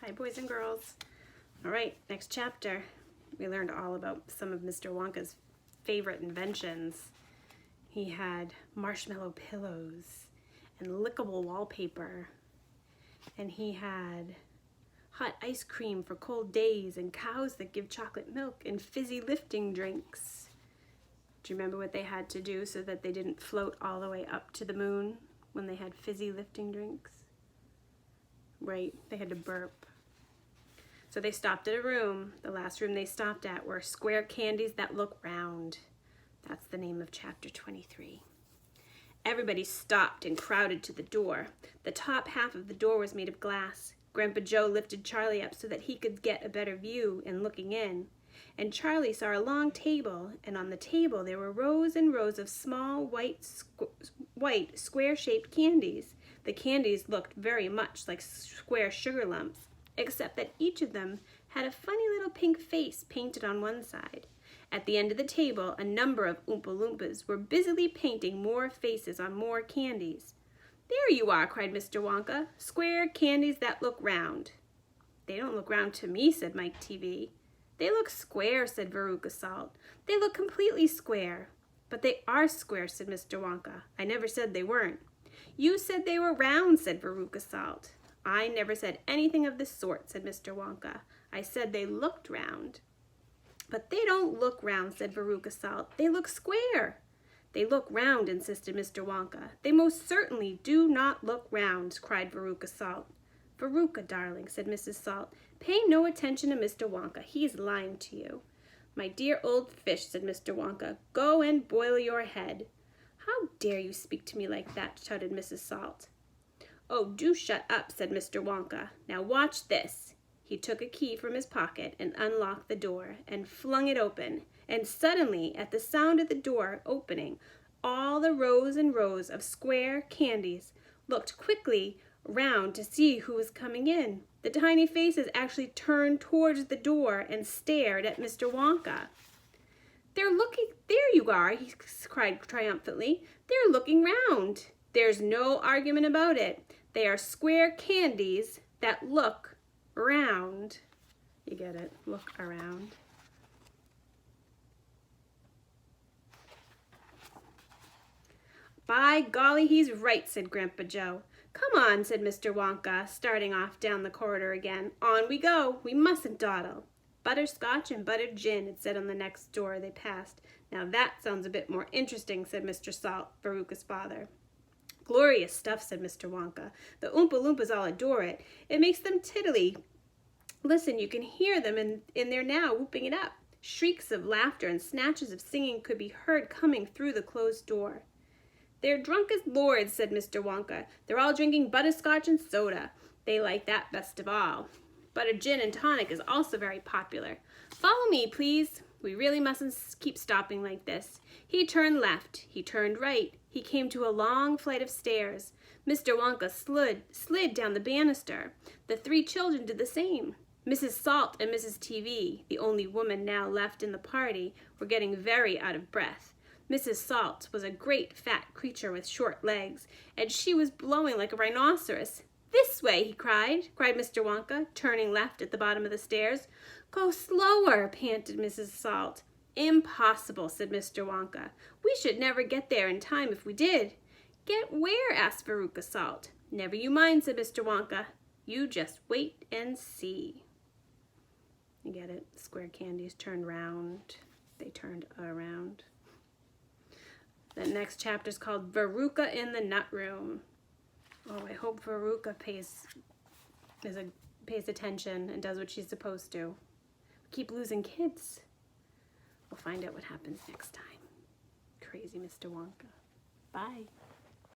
Hi, boys and girls. All right, next chapter. We learned all about some of Mr. Wonka's favorite inventions. He had marshmallow pillows and lickable wallpaper. And he had hot ice cream for cold days and cows that give chocolate milk and fizzy lifting drinks. Do you remember what they had to do so that they didn't float all the way up to the moon when they had fizzy lifting drinks? Right, they had to burp. So they stopped at a room. The last room they stopped at were square candies that look round. That's the name of chapter 23. Everybody stopped and crowded to the door. The top half of the door was made of glass. Grandpa Joe lifted Charlie up so that he could get a better view in looking in. And Charlie saw a long table, and on the table there were rows and rows of small white square-shaped candies. The candies looked very much like square sugar lumps, except that each of them had a funny little pink face painted on one side. At the end of the table, a number of Oompa Loompas were busily painting more faces on more candies. "There you are," cried Mr. Wonka. "Square candies that look round." "They don't look round to me," said Mike TV. "They look square," said Veruca Salt. "They look completely square." "But they are square," said Mr. Wonka. "I never said they weren't." "You said they were round," said Veruca Salt. "I never said anything of the sort," said Mr. Wonka. "I said they looked round." "But they don't look round," said Veruca Salt. "They look square." "They look round," insisted Mr. Wonka. "They most certainly do not look round," cried Veruca Salt. "Veruca, darling," said Mrs. Salt, "pay no attention to Mr. Wonka. He is lying to you." "My dear old fish," said Mr. Wonka, "go and boil your head." "How dare you speak to me like that?" shouted Mrs. Salt. "Oh, do shut up," said Mr. Wonka. "Now watch this." He took a key from his pocket and unlocked the door and flung it open. And suddenly, at the sound of the door opening, all the rows and rows of square candies looked quickly round to see who was coming in. The tiny faces actually turned towards the door and stared at Mr. Wonka. "They're looking, there you are," he cried triumphantly. "They're looking round. There's no argument about it. They are square candies that look round." You get it? Look around. "By golly, he's right," said Grandpa Joe. "Come on," said Mr. Wonka, starting off down the corridor again. "On we go. We mustn't dawdle." "Butterscotch and buttered gin," it said on the next door they passed. "Now that sounds a bit more interesting," said Mr. Salt, Veruca's father. "Glorious stuff," said Mr. Wonka. "The Oompa Loompas all adore it. It makes them tiddly. Listen, you can hear them in there now, whooping it up." Shrieks of laughter and snatches of singing could be heard coming through the closed door. "They're drunk as lords," said Mr. Wonka. "They're all drinking butterscotch and soda. They like that best of all. Buttered gin and tonic is also very popular. Follow me, please. We really mustn't keep stopping like this." He turned left. He turned right. He came to a long flight of stairs. Mr. Wonka slid down the banister. The three children did the same. Mrs. Salt and Mrs. TV, the only woman now left in the party, were getting very out of breath. Mrs. Salt was a great fat creature with short legs, and she was blowing like a rhinoceros. "This way," cried Mr. Wonka, turning left at the bottom of the stairs. "Go slower," panted Mrs. Salt. "Impossible," said Mr. Wonka. "We should never get there in time if we did." "Get where?" asked Veruca Salt. "Never you mind," said Mr. Wonka. "You just wait and see." You get it? Square candies turned round. They turned around. The next chapter is called Veruca in the Nut Room. Oh, I hope Veruca pays attention and does what she's supposed to. We keep losing kids. We'll find out what happens next time. Crazy Mr. Wonka. Bye.